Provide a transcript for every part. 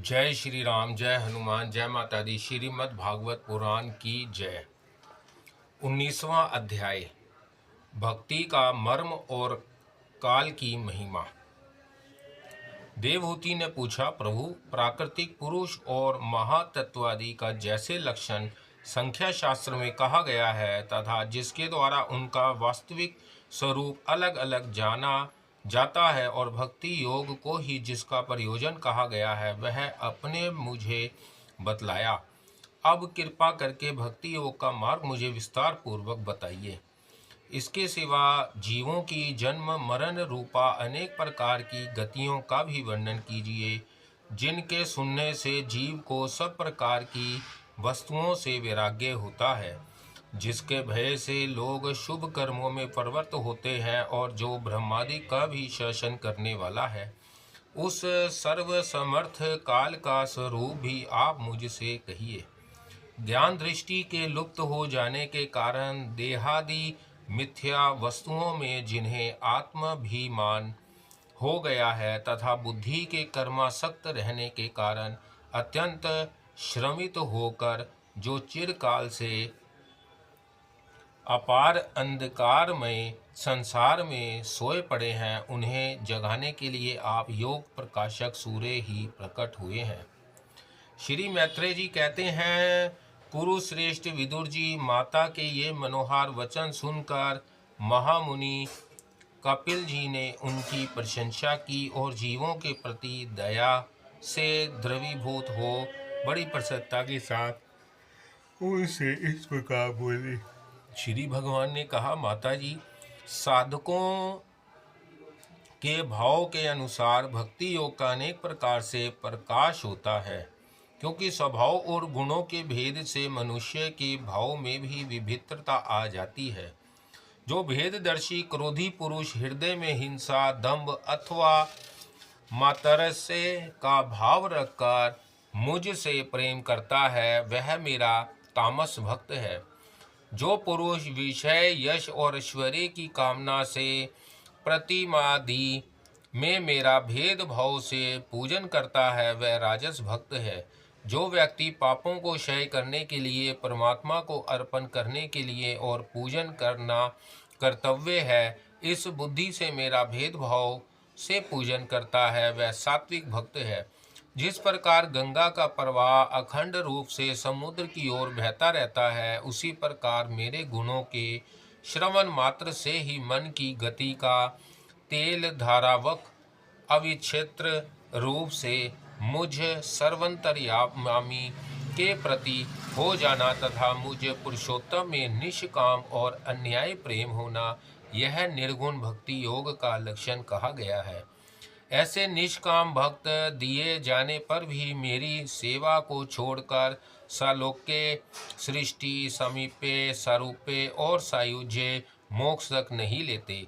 जय श्री राम, जय हनुमान, जय माता दी। श्रीमद् भागवत पुराण की जय। 19वां अध्याय, भक्ति का मर्म और काल की महिमा। देवहूति ने पूछा, प्रभु, प्राकृतिक पुरुष और महातत्वादि का जैसे लक्षण संख्या शास्त्र में कहा गया है तथा जिसके द्वारा उनका वास्तविक स्वरूप अलग अलग जाना जाता है और भक्ति योग को ही जिसका प्रयोजन कहा गया है वह अपने मुझे बतलाया। अब कृपा करके भक्ति योग का मार्ग मुझे विस्तार पूर्वक बताइए। इसके सिवा जीवों की जन्म मरण रूपा अनेक प्रकार की गतियों का भी वर्णन कीजिए, जिनके सुनने से जीव को सब प्रकार की वस्तुओं से वैराग्य होता है, जिसके भय से लोग शुभ कर्मों में प्रवृत्त होते हैं और जो ब्रह्मादि का भी शासन करने वाला है। उस सर्वसमर्थ काल का स्वरूप भी आप मुझसे कहिए। ज्ञान दृष्टि के लुप्त हो जाने के कारण देहादि मिथ्या वस्तुओं में जिन्हें आत्माभिमान हो गया है तथा बुद्धि के कर्मासक्त रहने के कारण अत्यंत श्रमित होकर जो चिरकाल से अपार अंधकारमय संसार में सोए पड़े हैं, उन्हें जगाने के लिए आप योग प्रकाशक सूर्य ही प्रकट हुए हैं। श्री मैत्रेय जी कहते हैं, कुरुश्रेष्ठ विदुर जी, माता के ये मनोहर वचन सुनकर महामुनि कपिल जी ने उनकी प्रशंसा की और जीवों के प्रति दया से द्रवीभूत हो बड़ी प्रसन्नता के साथ उनसे इस प्रकार बोले। श्री भगवान ने कहा, माता जी, साधकों के भाव के अनुसार भक्ति योग का अनेक प्रकार से प्रकाश होता है, क्योंकि स्वभाव और गुणों के भेद से मनुष्य के भाव में भी विभिन्नता आ जाती है। जो भेददर्शी क्रोधी पुरुष हृदय में हिंसा, दंभ अथवा मातरस्य का भाव रखकर मुझसे प्रेम करता है, वह मेरा तामस भक्त है। जो पुरुष विषय, यश और ऐश्वर्य की कामना से प्रतिमादि में मेरा भेदभाव से पूजन करता है, वह राजस भक्त है। जो व्यक्ति पापों को क्षय करने के लिए, परमात्मा को अर्पण करने के लिए और पूजन करना कर्तव्य है, इस बुद्धि से मेरा भेदभाव से पूजन करता है, वह सात्विक भक्त है। जिस प्रकार गंगा का प्रवाह अखंड रूप से समुद्र की ओर बहता रहता है, उसी प्रकार मेरे गुणों के श्रवण मात्र से ही मन की गति का तेल धारावक अविच्छेद्य रूप से मुझ सर्वंतर्यामी के प्रति हो जाना तथा मुझ पुरुषोत्तम में निष्काम और अन्याय प्रेम होना, यह निर्गुण भक्ति योग का लक्षण कहा गया है। ऐसे निष्काम भक्त दिए जाने पर भी मेरी सेवा को छोड़कर सालोक्य, सृष्टि, समीपे, स्वरूपे और सायुज्य मोक्ष तक नहीं लेते।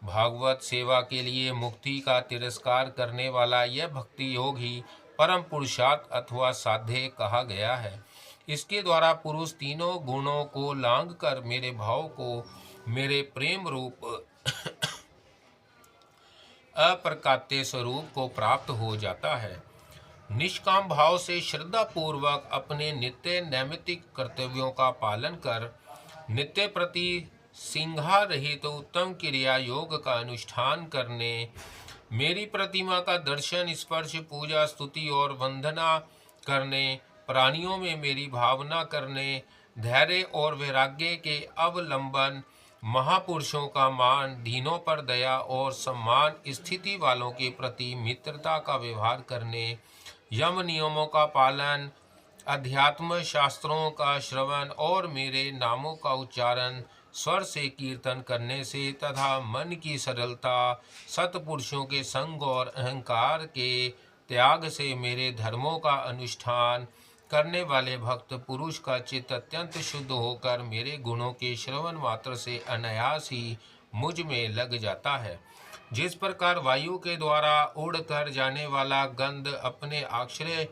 भागवत सेवा के लिए मुक्ति का तिरस्कार करने वाला यह भक्ति योग ही परम पुरुषार्थ अथवा साध्य कहा गया है। इसके द्वारा पुरुष तीनों गुणों को लांघ कर मेरे भाव को, मेरे प्रेम रूप अप्रकाट्य स्वरूप को प्राप्त हो जाता है। निष्काम भाव से श्रद्धा पूर्वक अपने नित्य नैमित्तिक कर्तव्यों का पालन कर नित्य प्रति सिंहा रहित तो उत्तम क्रिया योग का अनुष्ठान करने, मेरी प्रतिमा का दर्शन, स्पर्श, पूजा, स्तुति और वंदना करने, प्राणियों में मेरी भावना करने, धैर्य और वैराग्य के अवलंबन, महापुरुषों का मान, दीनों पर दया और सम्मान, स्थिति वालों के प्रति मित्रता का व्यवहार करने, यम नियमों का पालन, अध्यात्म शास्त्रों का श्रवण और मेरे नामों का उच्चारण स्वर से कीर्तन करने से तथा मन की सरलता, सत्पुरुषों के संग और अहंकार के त्याग से मेरे धर्मों का अनुष्ठान करने वाले भक्त पुरुष का चित्त अत्यंत शुद्ध होकर मेरे गुणों के श्रवण मात्र से अनायास ही मुझ में लग जाता है। जिस प्रकार वायु के द्वारा उड़कर जाने वाला गंध अपने आश्रय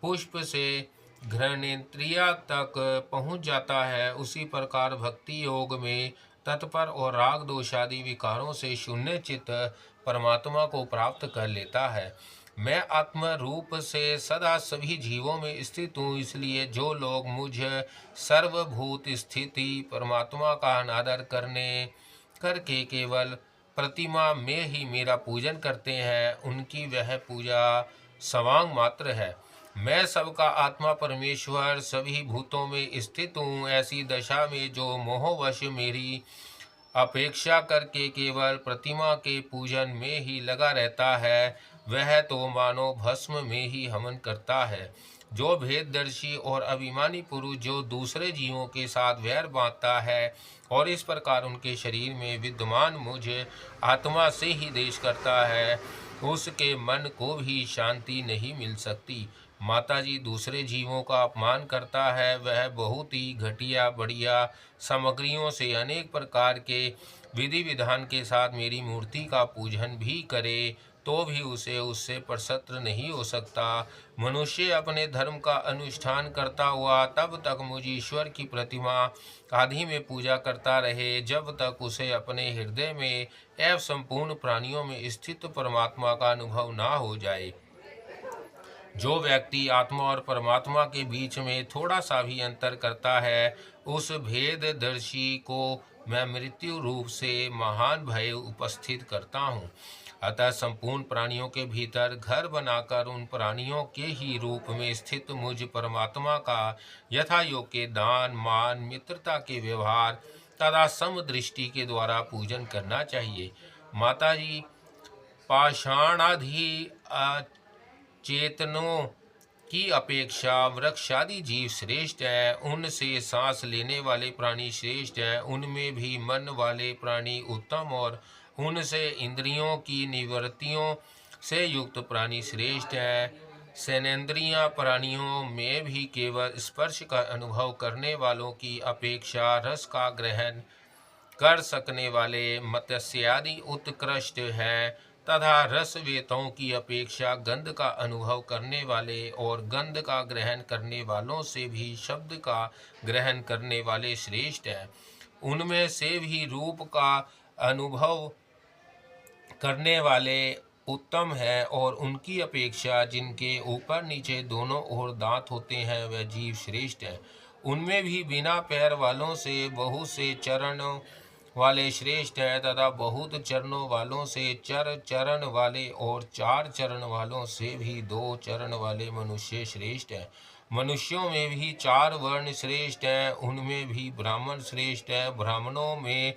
पुष्प से घ्राणेन्द्रिया तक पहुँच जाता है, उसी प्रकार भक्ति योग में तत्पर और राग दोषादि विकारों से शून्य चित्त परमात्मा को प्राप्त कर लेता है। मैं आत्म रूप से सदा सभी जीवों में स्थित हूँ, इसलिए जो लोग मुझ सर्वभूत स्थिति परमात्मा का अनादर करके केवल प्रतिमा में ही मेरा पूजन करते हैं, उनकी वह पूजा सवांग मात्र है। मैं सबका आत्मा परमेश्वर सभी भूतों में स्थित हूँ। ऐसी दशा में जो मोहवश मेरी अपेक्षा करके केवल प्रतिमा के पूजन में ही लगा रहता है, वह तो मानो भस्म में ही हवन करता है। जो भेददर्शी और अभिमानी पुरुष जो दूसरे जीवों के साथ वैर बांधता है और इस प्रकार उनके शरीर में विद्यमान मुझ आत्मा से ही देश करता है, उसके मन को भी शांति नहीं मिल सकती। माताजी दूसरे जीवों का अपमान करता है, वह बहुत ही घटिया बढ़िया सामग्रियों से अनेक प्रकार के विधि विधान के साथ मेरी मूर्ति का पूजन भी करे तो भी उसे उससे प्रसन्न नहीं हो सकता। मनुष्य अपने धर्म का अनुष्ठान करता हुआ तब तक मुझ ईश्वर की प्रतिमा आदि में पूजा करता रहे, जब तक उसे अपने हृदय में एवं संपूर्ण प्राणियों में स्थित परमात्मा का अनुभव ना हो जाए। जो व्यक्ति आत्मा और परमात्मा के बीच में थोड़ा सा भी अंतर करता है, उस भेददर्शी को मैं मृत्यु रूप से महान भय उपस्थित करता हूँ। अतः संपूर्ण प्राणियों के भीतर घर बनाकर उन प्राणियों के ही रूप में स्थित मुझ परमात्मा का यथा योग्य दान मान मित्रता के व्यवहार तथा समदृष्टि के द्वारा पूजन करना चाहिए। माताजी पाषाणाधि चेतनों की अपेक्षा वृक्षादि जीव श्रेष्ठ है, उनसे सांस लेने वाले प्राणी श्रेष्ठ हैं, उनमें भी मन वाले प्राणी उत्तम और उनसे इंद्रियों की निवृत्तियों से युक्त प्राणी श्रेष्ठ हैं। सैनेन्द्रियां प्राणियों में भी केवल स्पर्श का अनुभव करने वालों की अपेक्षा रस का ग्रहण कर सकने वाले मत्स्यादि उत्कृष्ट हैं तथा रसवेतों की अपेक्षा गंध का अनुभव करने वाले और गंध का ग्रहण करने वालों से भी शब्द का ग्रहण करने वाले श्रेष्ठ हैं। उनमें से भी रूप का अनुभव करने वाले उत्तम है और उनकी अपेक्षा जिनके ऊपर नीचे दोनों ओर दांत होते हैं वह जीव श्रेष्ठ है। उनमें भी बिना पैर वालों से बहुत से चरणों वाले श्रेष्ठ है तथा बहुत चरणों वालों से चरण वाले और 4 चरण वालों से भी 2 चरण वाले मनुष्य श्रेष्ठ है। मनुष्यों में भी 4 वर्ण श्रेष्ठ है, उनमें भी ब्राह्मण श्रेष्ठ है। ब्राह्मणों में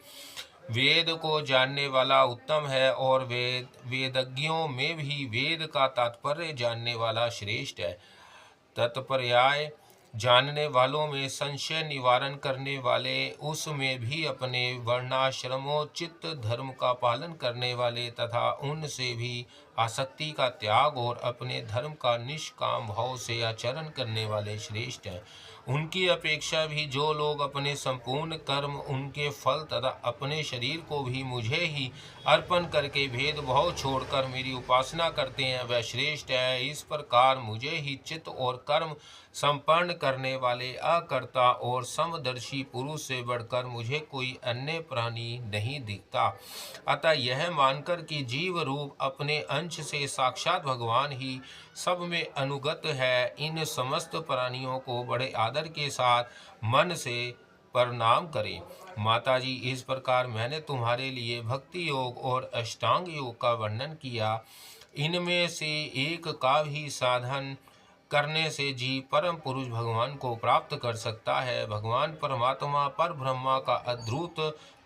वेद को जानने वाला उत्तम है और वेदज्ञों में भी वेद का तात्पर्य जानने वाला श्रेष्ठ है। तत्पर्याय जानने वालों में संशय निवारण करने वाले, उसमें भी अपने वर्णाश्रमोचित धर्म का पालन करने वाले तथा उनसे भी आसक्ति का त्याग और अपने धर्म का निष्काम भाव से आचरण करने वाले श्रेष्ठ हैं। उनकी अपेक्षा भी जो लोग अपने संपूर्ण कर्म उनके फल तथा अपने शरीर को भी मुझे ही अर्पण करके भेदभाव छोड़कर मेरी उपासना करते हैं वह श्रेष्ठ है। इस प्रकार मुझे ही चित्त और कर्म संपन्न करने वाले अकर्ता और समदर्शी पुरुष से बढ़कर मुझे कोई अन्य प्राणी नहीं दिखता। अतः यह मानकर कि जीव रूप अपने अंश से साक्षात भगवान ही सब में अनुगत है, इन समस्त प्राणियों को बड़े आदर के साथ मन से प्रणाम करें। माताजी इस प्रकार मैंने तुम्हारे लिए भक्ति योग और अष्टांग योग का वर्णन किया। इनमें से एक का भी साधन करने से जीव परम पुरुष भगवान को प्राप्त कर सकता है। भगवान परमात्मा पर ब्रह्मा का अद्भुत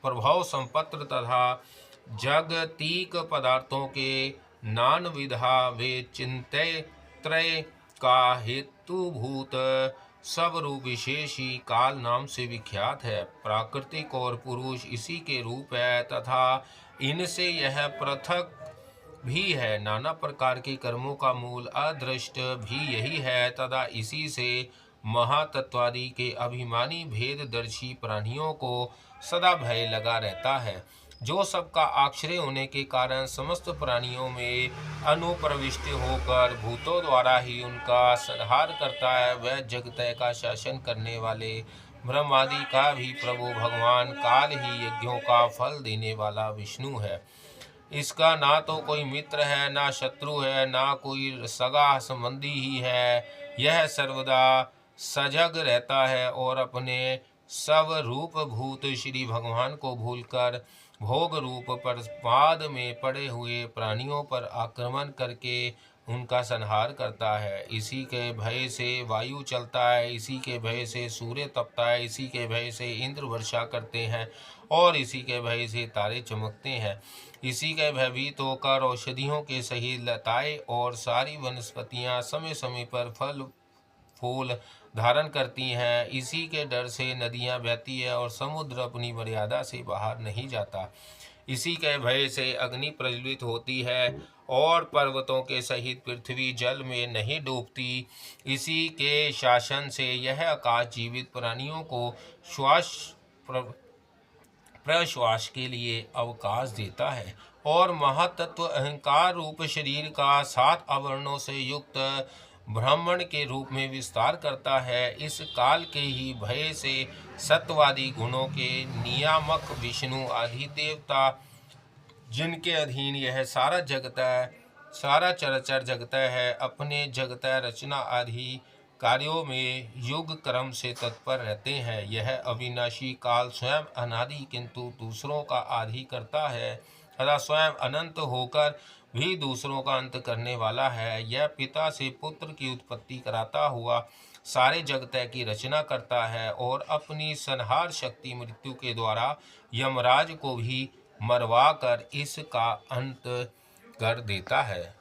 प्रभाव संपत्र तथा जागतिक पदार्थों के नान विधा वे चिंत्य त्रय का हेतुभूत सब रूप विशेषी काल नाम से विख्यात है। प्राकृतिक और पुरुष इसी के रूप है तथा इनसे यह पृथक भी है। नाना प्रकार के कर्मों का मूल अदृष्ट भी यही है तथा इसी से महातत्वादि के अभिमानी भेददर्शी प्राणियों को सदा भय लगा रहता है। जो सबका आश्रय होने के कारण समस्त प्राणियों में अनुप्रविष्ट होकर भूतों द्वारा ही उनका संहार करता है, वह जगत का शासन करने वाले ब्रह्मादि का भी प्रभु भगवान काल ही यज्ञों का फल देने वाला विष्णु है। इसका ना तो कोई मित्र है, ना शत्रु है, ना कोई सगा संबंधी ही है। यह सर्वदा सजग रहता है और अपने सब रूप भूत श्री भगवान को भूलकर भोग रूप प्रपाद में पड़े हुए प्राणियों पर आक्रमण करके उनका संहार करता है। इसी के भय से वायु चलता है, इसी के भय से सूर्य तपता है, इसी के भय से इंद्र वर्षा करते हैं और इसी के भय से तारे चमकते हैं। इसी के भयभीत होकर औषधियों के सहित लताएं और सारी वनस्पतियां समय समय पर फल फूल धारण करती हैं। इसी के डर से नदियां बहती है और समुद्र अपनी मर्यादा से बाहर नहीं जाता। इसी के भय से अग्नि प्रज्वलित होती है और पर्वतों के सहित पृथ्वी जल में नहीं डूबती। इसी के शासन से यह आकाश जीवित प्राणियों को श्वास प्रश्वास के लिए अवकाश देता है और महातत्व अहंकार रूप शरीर का 7 आवरणों से युक्त ब्राह्मण के रूप में विस्तार करता है। इस काल के ही भय से सत्वादी गुणों के नियामक विष्णु आदि देवता, जिनके अधीन यह सारा जगत है, सारा चराचर जगत है, अपने जगत रचना आदि कार्यों में युग क्रम से तत्पर रहते हैं। यह अविनाशी काल स्वयं अनादि किंतु दूसरों का आदि करता है तथा स्वयं अनंत होकर भी दूसरों का अंत करने वाला है। यह पिता से पुत्र की उत्पत्ति कराता हुआ सारे जगत की रचना करता है और अपनी संहार शक्ति मृत्यु के द्वारा यमराज को भी मरवा कर इसका अंत कर देता है।